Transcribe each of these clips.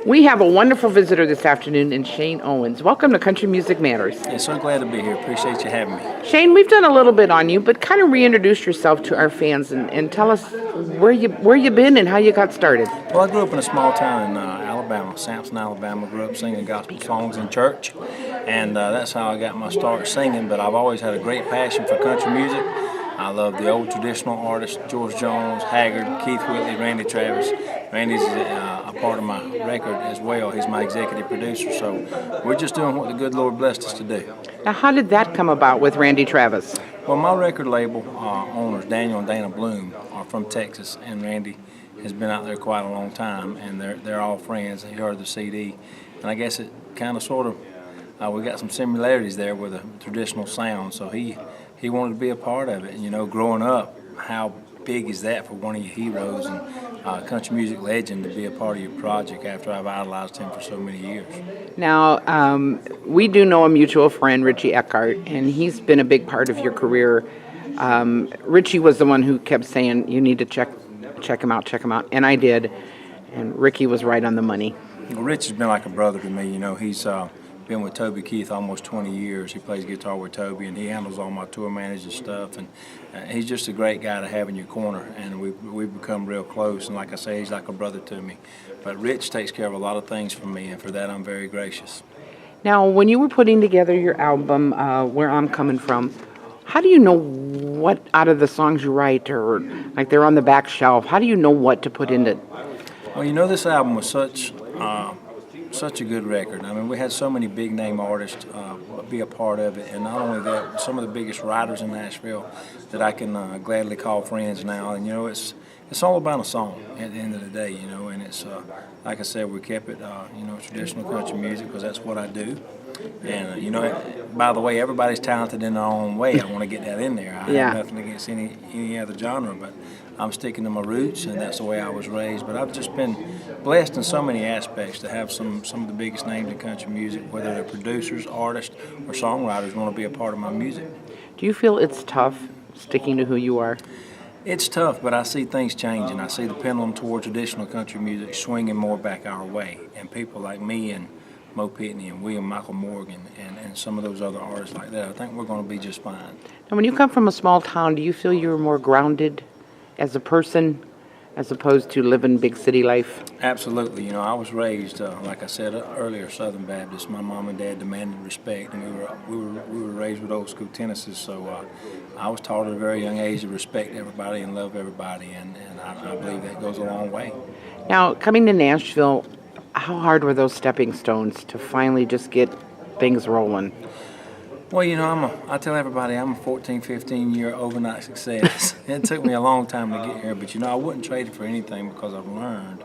We have a wonderful visitor this afternoon in Shane Owens. Welcome to Country Music Matters. Yeah, so glad to be here. Appreciate you having me. Shane, we've done a little bit on you, but kind of reintroduce yourself to our fans and tell us where you been and how you got started. Well, I grew up in a small town in Alabama, Sampson, Alabama. Grew up singing gospel songs in church, and that's how I got my start singing. But I've always had a great passion for country music. I love the old traditional artists, George Jones, Haggard, Keith Whitley, Randy Travis. Randy's a part of my record as well. He's my executive producer, so we're just doing what the good Lord blessed us to do. Now, how did that come about with Randy Travis? Well, my record label owners, Daniel and Dana Bloom, are from Texas, and Randy has been out there quite a long time, and they're all friends. He heard the CD, and I guess it kind of sort of, we got some similarities there with a traditional sound, so he wanted to be a part of it. And, you know, growing up, how big is that for one of your heroes and country music legend to be a part of your project after I've idolized him for so many years? Now, we do know a mutual friend, Richie Eckhart, and he's been a big part of your career. Richie was the one who kept saying, you need to check him out, and I did, and Ricky was right on the money. Well, Richie's been like a brother to me. You know, he's been with Toby Keith almost 20 years. He plays guitar with Toby, and he handles all my tour manager stuff. And he's just a great guy to have in your corner, and we've become real close. And like I say, he's like a brother to me. But Rich takes care of a lot of things for me, and for that I'm very gracious. Now, when you were putting together your album, Where I'm Coming From, how do you know what out of the songs you write, or like they're on the back shelf, how do you know what to put into? Well, you know, this album was such a good record. I mean, we had so many big name artists be a part of it, and not only that, some of the biggest writers in Nashville that I can gladly call friends now. And you know, it's all about a song at the end of the day, you know. And it's like I said, we kept it, you know, traditional country music because that's what I do. And you know, by the way, everybody's talented in their own way. I want to get that in there. I have nothing against any other genre, but I'm sticking to my roots, and that's the way I was raised. But I've just been blessed in so many aspects to have some of the biggest names in country music, whether they're producers, artists, or songwriters, want to be a part of my music. Do you feel it's tough sticking to who you are? It's tough, but I see things changing. I see the pendulum toward traditional country music swinging more back our way, and people like me and Mo Pitney and William Michael Morgan and some of those other artists like that, I think we're going to be just fine. Now, when you come from a small town, do you feel you're more grounded as a person as opposed to living big city life? Absolutely. You know, I was raised, like I said earlier, Southern Baptist. My mom and dad demanded respect, and we were raised with old school tendencies. So I was taught at a very young age to respect everybody and love everybody, and I believe that goes a long way. Now, coming to Nashville, how hard were those stepping stones to finally just get things rolling? Well, you know, I tell everybody I'm a 14, 15-year overnight success. It took me a long time to get here, but, you know, I wouldn't trade it for anything because I've learned,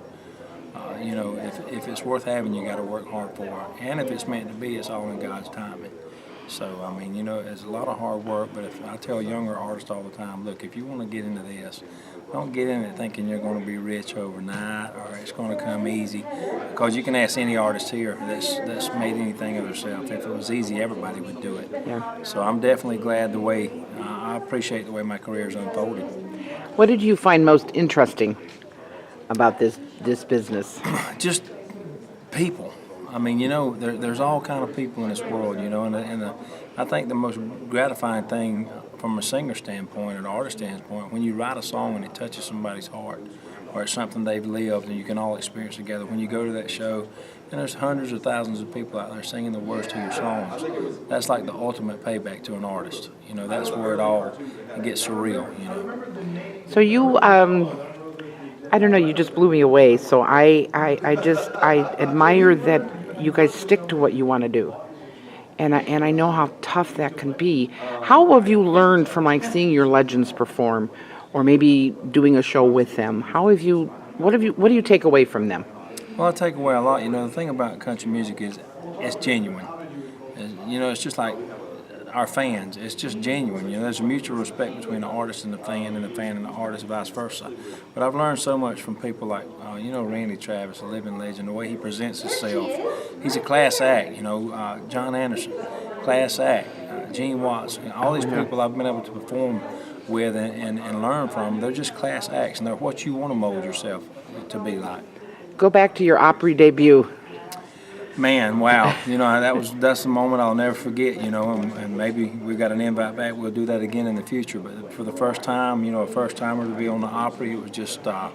you know, if it's worth having, you got to work hard for it. And if it's meant to be, it's all in God's timing. So, I mean, you know, it's a lot of hard work, but if I tell younger artists all the time, look, if you want to get into this, don't get in it thinking you're going to be rich overnight or it's going to come easy, because you can ask any artist here that's made anything of themselves. If it was easy, everybody would do it. Yeah. So I'm definitely glad I appreciate the way my career's unfolded. What did you find most interesting about this business? Just people. I mean, you know, there's all kind of people in this world, you know, and I think the most gratifying thing from a singer standpoint or an artist standpoint, when you write a song and it touches somebody's heart, or it's something they've lived and you can all experience together. When you go to that show, and there's hundreds of thousands of people out there singing the words to your songs, that's like the ultimate payback to an artist. You know, that's where it gets surreal, you know. So you, I don't know, you just blew me away. So I admire that you guys stick to what you want to do. And I know how tough that can be. How have you learned from like seeing your legends perform, or maybe doing a show with them? What do you take away from them? Well, I take away a lot. You know, the thing about country music is it's genuine. You know, it's just like our fans. It's just genuine. You know, there's a mutual respect between the artist and the fan and the artist, vice versa. But I've learned so much from people like, you know, Randy Travis, a living legend, the way he presents himself. He's a class act. You know, John Anderson, class act. Gene Watts, all these people I've been able to perform with and learn from. They're just class acts, and they're what you want to mold yourself to be like. go back to your Opry debut. Man, wow! That's the moment I'll never forget. And maybe we got an invite back. We'll do that again in the future. But for the first time, a first timer to be on the Opry, it was just, I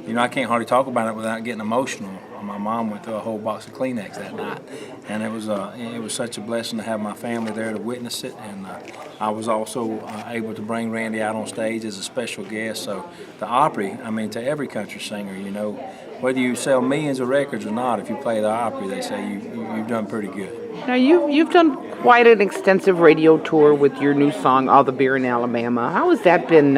can't hardly talk about it without getting emotional. My mom went through a whole box of Kleenex that night, and it was such a blessing to have my family there to witness it. And I was also able to bring Randy out on stage as a special guest. So the Opry, to every country singer, whether you sell millions of records or not, if you play the Opry, they say you've done pretty good. Now you've done quite an extensive radio tour with your new song, "All the Beer in Alabama." How has that been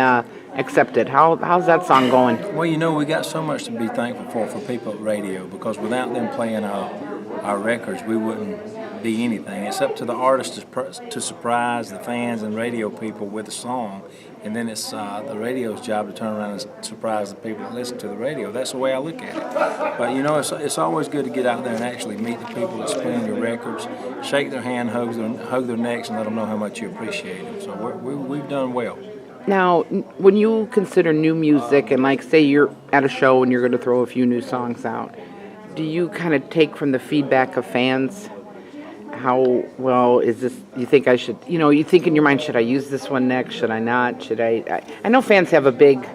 accepted? How's that song going? Well, we got so much to be thankful for people at radio, because without them playing our records, we wouldn't be anything. It's up to the artists to surprise the fans and radio people with a song, and then it's the radio's job to turn around and surprise the people that listen to the radio. That's the way I look at it. But it's always good to get out there and actually meet the people that's playing your records, shake their hand, hug their necks, and let them know how much you appreciate them. So we've done well. Now, when you consider new music, and like say you're at a show and you're going to throw a few new songs out, do you kind of take from the feedback of fans? How well is this? You think I should? You think in your mind, should I use this one next? Should I not? Should I? I know fans have a big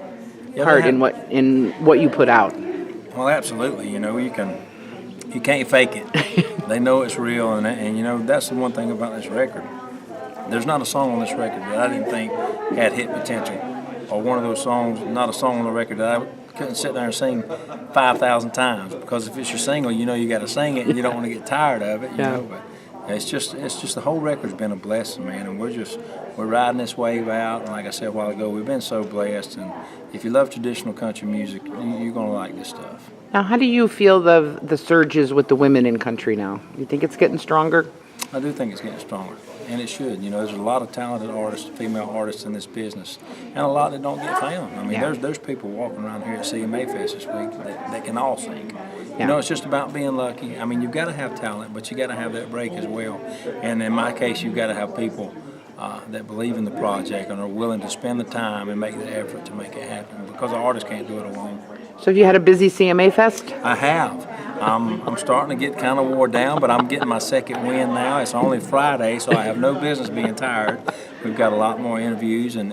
part in what you put out. Well, absolutely. You can't fake it. They know it's real, and that's the one thing about this record. There's not a song on this record that I didn't think had hit potential, or one of those songs, not a song on the record that I couldn't sit there and sing 5,000 times, because if it's your single, you got to sing it, and you don't want to get tired of it. But it's just the whole record's been a blessing, man, and we're riding this wave out. And like I said a while ago, we've been so blessed. And if you love traditional country music, you're gonna like this stuff. Now, how do you feel the surges with the women in country now? You think it's getting stronger? I do think it's getting stronger, and it should. There's a lot of talented artists, female artists in this business, and a lot that don't get found. There's people walking around here at CMA Fest this week that can all sing. It's just about being lucky. You've got to have talent, but you got to have that break as well. And in my case, you've got to have people that believe in the project and are willing to spend the time and make the effort to make it happen, because the artist can't do it alone. So have you had a busy CMA Fest? I have. I'm starting to get kind of wore down, but I'm getting my second win now. It's only Friday, so I have no business being tired. We've got a lot more interviews and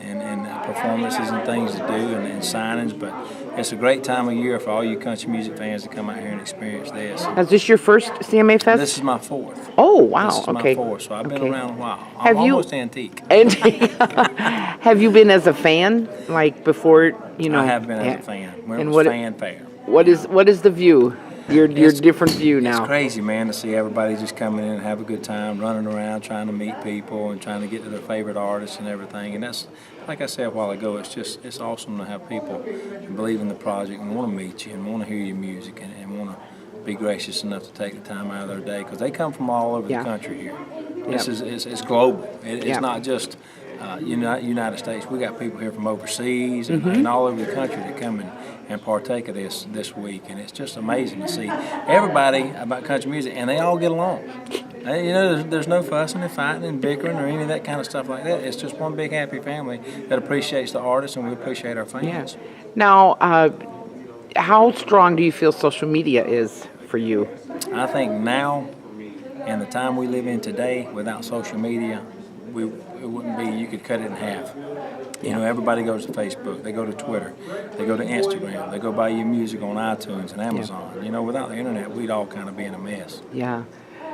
performances and things to do and signings, but it's a great time of year for all you country music fans to come out here and experience this. Is this your first CMA Fest? This is my fourth. Oh, wow. This is my fourth, so I've been around a while. I'm almost antique. Have you been as a fan, like before, I have been as a fan. It was fanfare. What is the view? Your different view now. It's crazy, man, to see everybody just coming in and have a good time, running around, trying to meet people and trying to get to their favorite artists and everything. And that's, like I said a while ago, it's awesome to have people who believe in the project and want to meet you and want to hear your music and want to be gracious enough to take the time out of their day, because they come from all over the country here. It's global. It's not just United States. We got people here from overseas and all over the country that come and partake of this week, and it's just amazing to see everybody about country music, and they all get along. There's no fussing and fighting and bickering or any of that kind of stuff like that. It's just one big happy family that appreciates the artists, and we appreciate our fans. Yeah. Now, how strong do you feel social media is for you? I think now, in the time we live in today, without social media, it wouldn't be, you could cut it in half. Everybody goes to Facebook, they go to Twitter, they go to Instagram, they go buy your music on iTunes and Amazon. Without the internet, we'd all kind of be in a mess. Yeah.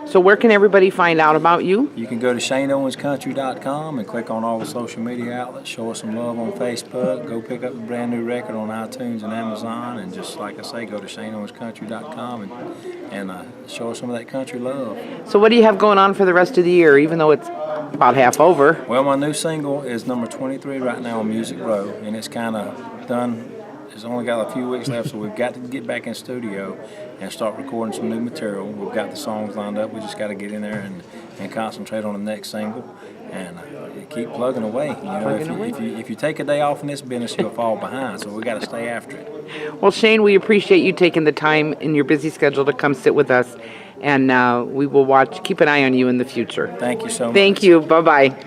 So where can everybody find out about you? You can go to ShaneOwensCountry.com and click on all the social media outlets, show us some love on Facebook, go pick up a brand new record on iTunes and Amazon, and just like I say, go to ShaneOwensCountry.com and show us some of that country love. So what do you have going on for the rest of the year, even though it's about half over? Well, my new single is number 23 right now on Music Row, and it's kind of done. It's only got a few weeks left, so we've got to get back in studio and start recording some new material. We've got the songs lined up. We just got to get in there and concentrate on the next single and keep plugging away. If you take a day off in this business, you'll fall behind, so we got to stay after it. Well, Shane, we appreciate you taking the time in your busy schedule to come sit with us, and we will keep an eye on you in the future. Thank you so much. Thank you. Bye-bye.